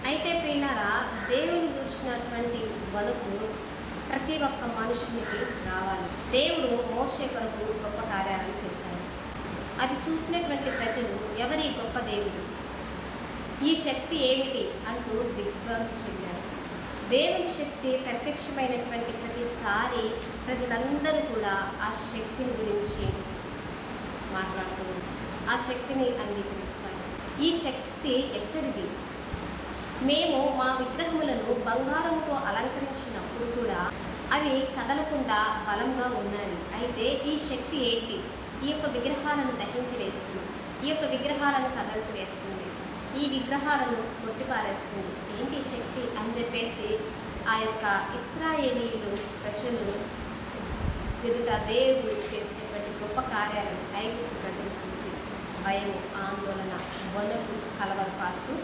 అయితే ప్రియులారా, దేవుని గురించినటువంటి వణుకు ప్రతి ఒక్క మనుషునికి రావాలి. దేవుడు మోషే కొరకు గొప్ప కార్యాలను చేశాడు. అది చూసినటువంటి ప్రజలు ఎవరి గొప్ప దేవుడు, ఈ శక్తి ఏమిటి అంటూ దిగ్భ్రాంతి చెందారు. దేవుని శక్తి ప్రత్యక్షమైనటువంటి ప్రతిసారి ప్రజలందరూ కూడా ఆ శక్తిని గురించి మాట్లాడుతూ ఆ శక్తిని అంగీకరిస్తారు. ఈ శక్తి ఎక్కడిది? మేము మా విగ్రహములను బంగారంతో అలంకరించినప్పుడు కూడా అవి కదలకుండా బలంగా ఉన్నాయి. అయితే ఈ శక్తి ఏంటి? ఈ యొక్క విగ్రహాలను దహించి వేస్తుంది, ఈ యొక్క విగ్రహాలను కదల్చి వేస్తుంది, ఈ విగ్రహాలను కొట్టిపారేస్తుంది. ఏంటి శక్తి అని చెప్పేసి ఆ యొక్క ఇశ్రాయేలీయులు ప్రజలు ఎదుట దేవుడు చేసినటువంటి గొప్ప కార్యాలను ఐగుప్తు ప్రజలు చూసి భయము, ఆందోళన, వణుకు, కలవరపాటు